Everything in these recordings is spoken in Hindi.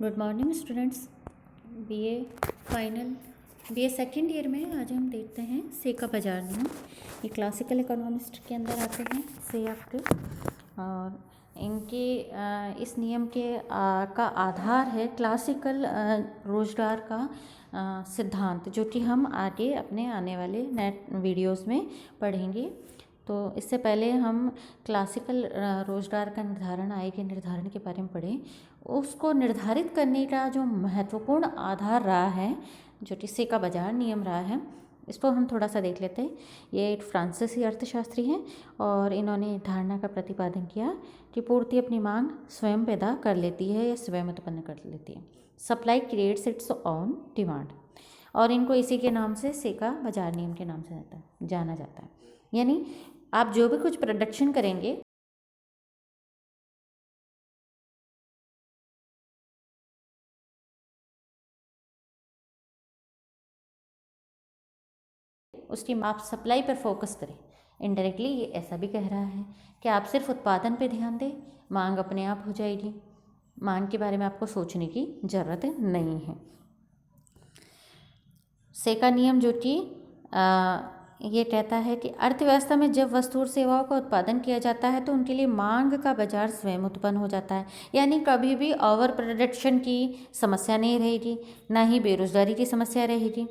Good morning students. BA final BA second year में आज हम देखते हैं से का बाजार नियम। ये क्लासिकल इकोनॉमिस्ट के अंदर आते हैं से आपके, और इनके इस नियम के का आधार है क्लासिकल रोजगार का सिद्धांत, जो कि हम आगे अपने आने वाले नेट वीडियोस में पढ़ेंगे। तो इससे पहले हम क्लासिकल रोजगार का निर्धारण, आय के निर्धारण के बारे में पढ़ें। उसको निर्धारित करने का जो महत्वपूर्ण आधार रहा है, जो कि से का बाजार नियम रहा है, इसको हम थोड़ा सा देख लेते हैं। ये एक फ्रांसीसी अर्थशास्त्री हैं और इन्होंने धारणा का प्रतिपादन किया कि पूर्ति अपनी मांग स्वयं पैदा कर लेती है या स्वयं उत्पन्न कर लेती है। Supply creates its own demand, और इनको इसी के नाम से का बाजार नियम के नाम से जाना जाता है। यानी आप जो भी कुछ प्रोडक्शन करेंगे उसकी आप सप्लाई पर फोकस करें। इनडायरेक्टली ये ऐसा भी कह रहा है कि आप सिर्फ उत्पादन पे ध्यान दें, मांग अपने आप हो जाएगी। मांग के बारे में आपको सोचने की ज़रूरत नहीं है। से का नियम जो कि ये कहता है कि अर्थव्यवस्था में जब वस्तु और सेवाओं का उत्पादन किया जाता है तो उनके लिए मांग का बाजार स्वयं उत्पन्न हो जाता है। यानी कभी भी ओवर प्रोडक्शन की समस्या नहीं रहेगी, ना ही बेरोजगारी की समस्या रहेगी,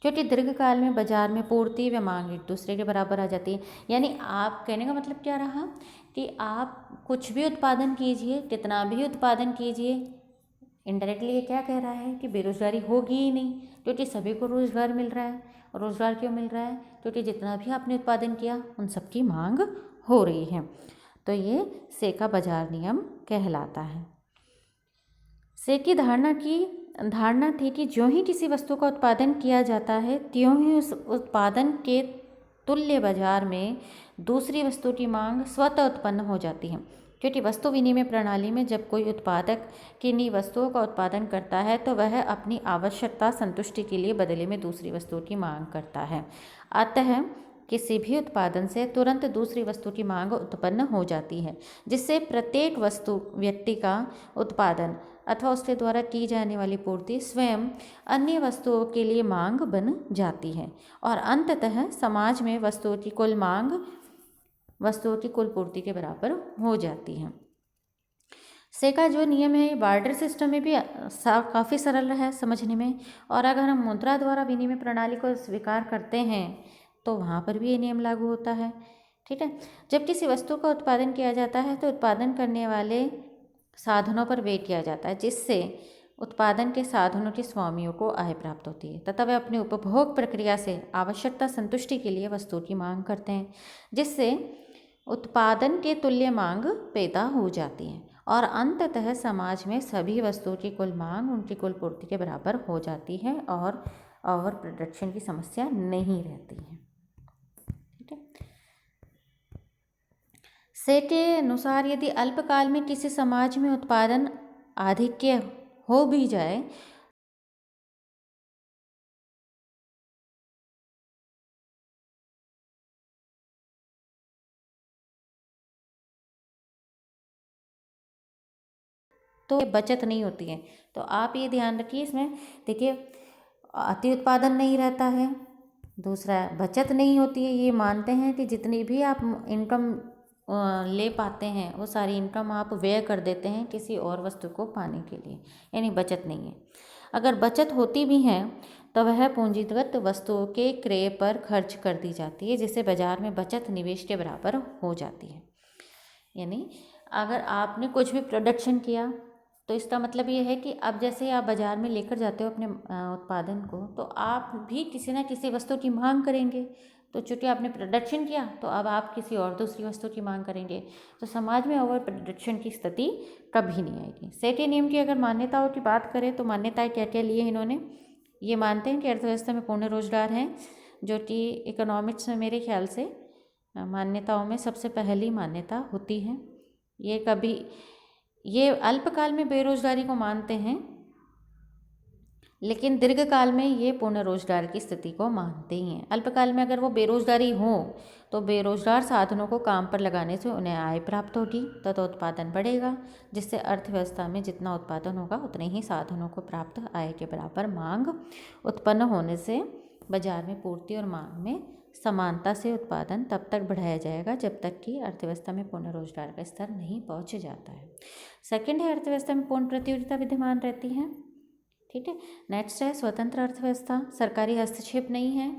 क्योंकि दीर्घकाल में बाजार में पूर्ति व मांग एक दूसरे के बराबर आ जाती है। यानी आप कहने का मतलब क्या रहा कि आप कुछ भी उत्पादन कीजिए, कितना भी उत्पादन कीजिए, इनडायरेक्टली ये क्या कह रहा है कि बेरोजगारी होगी ही नहीं, क्योंकि सभी को रोजगार मिल रहा है। रोजगार क्यों मिल रहा है? क्योंकि जितना भी आपने उत्पादन किया उन सबकी मांग हो रही है। तो ये से का बाजार नियम कहलाता है। से की धारणा थी कि जो ही किसी वस्तु का उत्पादन किया जाता है त्यों ही उस उत्पादन के तुल्य बाजार में दूसरी वस्तु की मांग स्वतः उत्पन्न हो जाती है। क्योंकि वस्तु विनिमय प्रणाली में जब कोई उत्पादक किन्हीं वस्तुओं का उत्पादन करता है तो वह अपनी आवश्यकता संतुष्टि के लिए बदले में दूसरी वस्तु की मांग करता है। अतः किसी भी उत्पादन से तुरंत दूसरी वस्तु की मांग उत्पन्न हो जाती है, जिससे प्रत्येक वस्तु व्यक्ति का उत्पादन अथवा उसके द्वारा की जाने वाली पूर्ति स्वयं अन्य वस्तुओं के लिए मांग बन जाती है, और अंततः समाज में वस्तुओं की कुल मांग वस्तुओं की कुल पूर्ति के बराबर हो जाती है। से का जो नियम है बार्टर सिस्टम में भी काफ़ी सरल है समझने में, और अगर हम मुद्रा द्वारा विनिमय प्रणाली को स्वीकार करते हैं तो वहाँ पर भी ये नियम लागू होता है। ठीक है, जब किसी वस्तु का उत्पादन किया जाता है तो उत्पादन करने वाले साधनों पर व्यय किया जाता है, जिससे उत्पादन के साधनों के स्वामियों को आय प्राप्त होती है तथा वे अपने उपभोग प्रक्रिया से आवश्यकता संतुष्टि के लिए वस्तु की मांग करते हैं, जिससे उत्पादन के तुल्य मांग पैदा हो जाती है, और अंततः समाज में सभी वस्तुओं की कुल मांग उनकी कुल पूर्ति के बराबर हो जाती है और ओवर प्रोडक्शन की समस्या नहीं रहती है। ठीक है, से के अनुसार यदि अल्पकाल में किसी समाज में उत्पादन आधिक्य हो भी जाए तो बचत नहीं होती है। तो आप ये ध्यान रखिए, इसमें देखिए अति उत्पादन नहीं रहता है, दूसरा बचत नहीं होती है। ये मानते हैं कि जितनी भी आप इनकम ले पाते हैं वो सारी इनकम आप व्यय कर देते हैं किसी और वस्तु को पाने के लिए, यानी बचत नहीं है। अगर बचत होती भी है तो वह पूंजीगत वस्तुओं के क्रय पर खर्च कर दी जाती है, जिससे बाजार में बचत निवेश के बराबर हो जाती है। यानी अगर आपने कुछ भी प्रोडक्शन किया तो इसका मतलब ये है कि अब जैसे आप बाज़ार में लेकर जाते हो अपने उत्पादन को, तो आप भी किसी न किसी वस्तु की मांग करेंगे। तो चूँकि आपने प्रोडक्शन किया तो अब आप किसी और दूसरी वस्तु की मांग करेंगे, तो समाज में ओवर प्रोडक्शन की स्थिति कभी नहीं आएगी। से के नियम की अगर मान्यताओं की बात करें तो मान्यताएं क्या क्या ली है इन्होंने? ये मानते हैं कि अर्थव्यवस्था में पूर्ण रोजगार है, जो कि इकोनॉमिक्स में मेरे ख्याल से मान्यताओं में सबसे पहली मान्यता होती है। ये अल्पकाल में बेरोजगारी को मानते हैं, लेकिन दीर्घकाल में ये पूर्ण रोजगार की स्थिति को मानते ही हैं। अल्पकाल में अगर वो बेरोजगारी हो तो बेरोजगार साधनों को काम पर लगाने से उन्हें आय प्राप्त होगी तथा उत्पादन बढ़ेगा, जिससे अर्थव्यवस्था में जितना उत्पादन होगा उतने ही साधनों को प्राप्त आय के बराबर मांग उत्पन्न होने से बाजार में पूर्ति और मांग में समानता से उत्पादन तब तक बढ़ाया जाएगा जब तक कि अर्थव्यवस्था में पूर्ण रोजगार का स्तर नहीं पहुंच जाता है। सेकंड है, अर्थव्यवस्था में पूर्ण प्रतियोगिता विद्यमान रहती है। ठीक है। नेक्स्ट है स्वतंत्र अर्थव्यवस्था, सरकारी हस्तक्षेप नहीं है।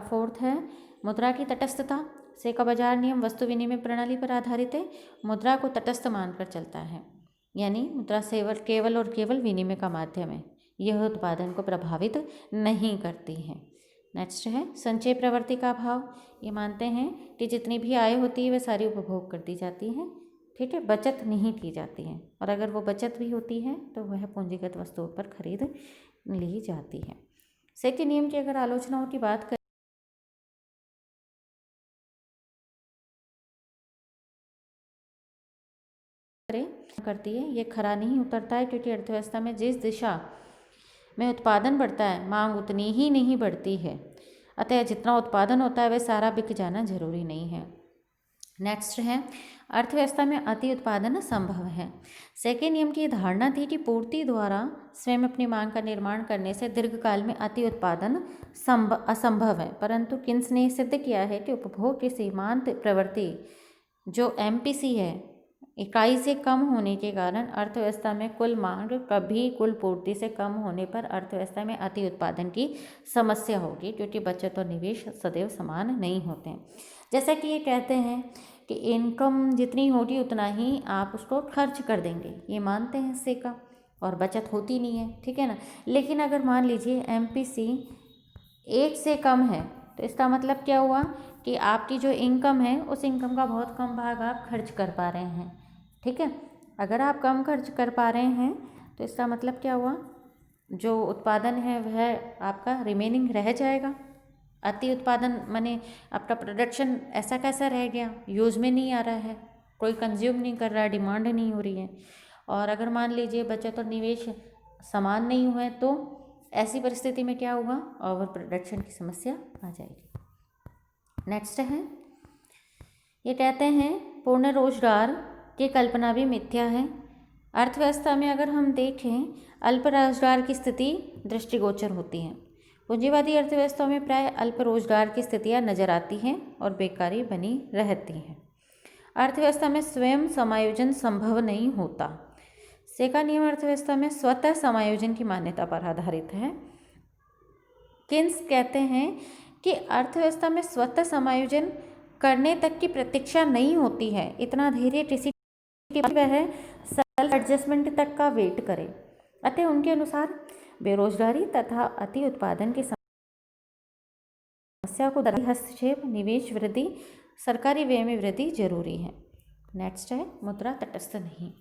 फोर्थ है मुद्रा की तटस्थता, सेका बाजार नियम वस्तु विनिमय प्रणाली पर आधारित है, मुद्रा को तटस्थ मानकर चलता है, यानी मुद्रा केवल और केवल विनिमय का माध्यम है, यह उत्पादन को प्रभावित नहीं करती है। नेक्स्ट है संचय प्रवृत्ति का अभाव, ये मानते हैं कि जितनी भी आय होती है वह सारी उपभोग कर दी जाती है। ठीक है, बचत नहीं की जाती है, और अगर वो बचत भी होती है तो वह पूंजीगत वस्तुओं पर खरीद ली जाती है। सेकेंड नियम की अगर आलोचनाओं की बात करें करती है, ये खरा नहीं उतरता है, क्योंकि अर्थव्यवस्था में जिस दिशा में उत्पादन बढ़ता है मांग उतनी ही नहीं बढ़ती है, अतः जितना उत्पादन होता है वह सारा बिक जाना जरूरी नहीं है। नेक्स्ट है अर्थव्यवस्था में अति उत्पादन संभव है। सेकेंड नियम की धारणा थी कि पूर्ति द्वारा स्वयं अपनी मांग का निर्माण करने से दीर्घकाल में अति उत्पादन असंभव है, परंतु किन्स ने सिद्ध किया है कि उपभोग की सीमांत प्रवृत्ति जो एमपीसी है इकाई से कम होने के कारण अर्थव्यवस्था में कुल मांग कभी कुल पूर्ति से कम होने पर अर्थव्यवस्था में अति उत्पादन की समस्या होगी, क्योंकि बचत और निवेश सदैव समान नहीं होते हैं। जैसा कि ये कहते हैं कि इनकम जितनी होगी उतना ही आप उसको खर्च कर देंगे, ये मानते हैं हिस्से का, और बचत होती नहीं है। ठीक है ना। लेकिन अगर मान लीजिए एमपीसी 1 से कम है तो इसका मतलब क्या हुआ कि आपकी जो इनकम है उस इनकम का बहुत कम भाग आप खर्च कर पा रहे हैं। ठीक है, अगर आप कम खर्च कर पा रहे हैं तो इसका मतलब क्या हुआ, जो उत्पादन है वह आपका रिमेनिंग रह जाएगा। अति उत्पादन माने आपका प्रोडक्शन ऐसा कैसा रह गया, यूज़ में नहीं आ रहा है, कोई कंज्यूम नहीं कर रहा है, डिमांड नहीं हो रही है। और अगर मान लीजिए बचत और निवेश समान नहीं हुए तो ऐसी परिस्थिति में क्या होगा, ओवर प्रोडक्शन की समस्या आ जाएगी। नेक्स्ट है, ये कहते हैं पूर्ण रोजगार की कल्पना भी मिथ्या है। अर्थव्यवस्था में अगर हम देखें अल्प रोजगार की स्थिति दृष्टिगोचर होती है। पूंजीवादी अर्थव्यवस्था में प्राय अल्प रोजगार की स्थितियाँ नजर आती हैं और बेकारी बनी रहती हैं। अर्थव्यवस्था में स्वयं समायोजन संभव नहीं होता। सेका नियम अर्थव्यवस्था में स्वतः समायोजन की मान्यता पर आधारित है। किन्स कहते हैं कि अर्थव्यवस्था में स्वतः समायोजन करने तक की प्रतीक्षा नहीं होती है, इतना धैर्य किसी कि वह सेल्फ एडजस्टमेंट तक का वेट करे। अतः उनके अनुसार बेरोजगारी तथा अति उत्पादन की समस्या को हस्तक्षेप, निवेश वृद्धि, सरकारी व्यय में वृद्धि जरूरी है। नेक्स्ट है मुद्रा तटस्थ नहीं।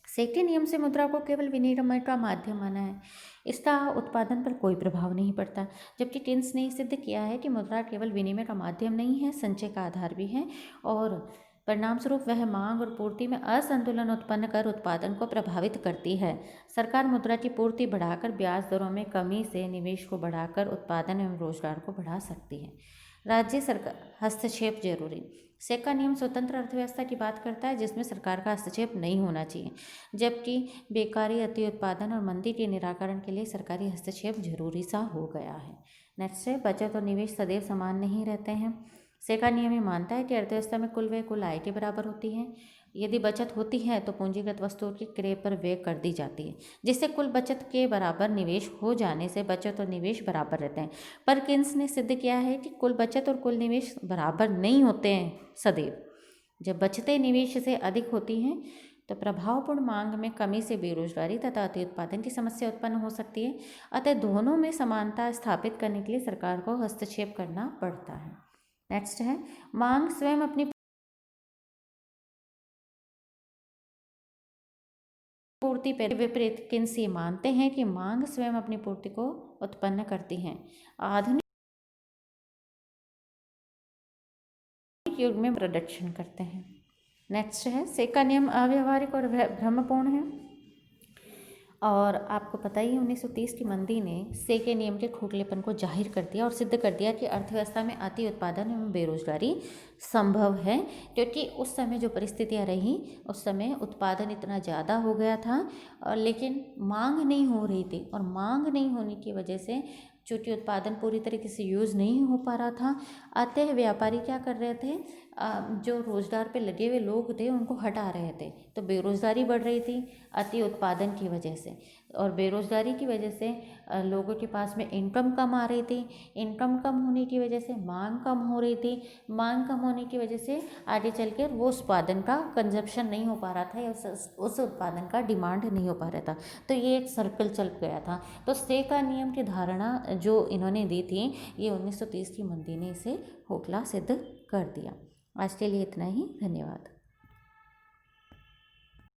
सेकेंड नियम से मुद्रा को केवल विनिमय का माध्यम माना है, इसका उत्पादन पर कोई प्रभाव नहीं पड़ता। जबकि किन्स ने सिद्ध किया है कि मुद्रा केवल विनिमय का माध्यम नहीं है, संचय का आधार भी है, और परिणाम स्वरूप वह मांग और पूर्ति में असंतुलन उत्पन्न कर उत्पादन को प्रभावित करती है। सरकार मुद्रा की पूर्ति बढ़ाकर ब्याज दरों में कमी से निवेश को बढ़ाकर उत्पादन एवं रोजगार को बढ़ा सकती है। राज्य सरकार हस्तक्षेप जरूरी। सेका नियम स्वतंत्र अर्थव्यवस्था की बात करता है जिसमें सरकार का हस्तक्षेप नहीं होना चाहिए, जबकि बेकारी, अति उत्पादन और मंदी के निराकरण के लिए सरकारी हस्तक्षेप जरूरी सा हो गया है। नेक्स्ट है बचत और निवेश सदैव समान नहीं रहते हैं। सेका नियम ये मानता है कि अर्थव्यवस्था में कुल व्यय कुल आय के बराबर होती है। यदि बचत होती है तो पूंजीगत वस्तुओं की क्रय पर व्यय कर दी जाती है, जिससे कुल बचत के बराबर निवेश हो जाने से बचत और निवेश बराबर रहते हैं। पर किन्स ने सिद्ध किया है कि कुल बचत और कुल निवेश बराबर नहीं होते हैं सदैव। जब बचतें निवेश से अधिक होती हैं तो प्रभावपूर्ण मांग में कमी से बेरोजगारी तथा अति उत्पादन की समस्या उत्पन्न हो सकती है। अतः दोनों में समानता स्थापित करने के लिए सरकार को हस्तक्षेप करना पड़ता है। नेक्स्ट है मांग स्वयं अपनी पूर्ति पर विपरीत किन्स ये मानते हैं कि मांग स्वयं अपनी पूर्ति को उत्पन्न करती हैं। आधुनिक युग में प्रोडक्शन करते हैं। नेक्स्ट है सेका नियम अव्यवहारिक और भ्रमपूर्ण है। और आपको पता ही है 1930 की मंदी ने से के नियम के खोखलेपन को जाहिर कर दिया और सिद्ध कर दिया कि अर्थव्यवस्था में अति उत्पादन एवं बेरोजगारी संभव है, क्योंकि उस समय जो परिस्थितियाँ रहीं उस समय उत्पादन इतना ज़्यादा हो गया था और लेकिन मांग नहीं हो रही थी, और मांग नहीं होने की वजह से चूँकि उत्पादन पूरी तरीके से यूज़ नहीं हो पा रहा था, अतः व्यापारी क्या कर रहे थे, जो रोज़गार पे लगे हुए लोग थे उनको हटा रहे थे, तो बेरोज़गारी बढ़ रही थी अति उत्पादन की वजह से। और बेरोज़गारी की वजह से लोगों के पास में इनकम कम आ रही थी, इनकम कम होने की वजह से मांग कम हो रही थी, मांग कम होने की वजह से आगे चल कर वो उत्पादन का कंजप्शन नहीं हो पा रहा था या उस उत्पादन का डिमांड नहीं हो पा रहा था, तो ये एक सर्कल चल गया था। तो से का नियम की धारणा जो इन्होंने दी थी, ये 1930 की मंदी ने इसे खोखला सिद्ध कर दिया। आज के लिए इतना ही, धन्यवाद।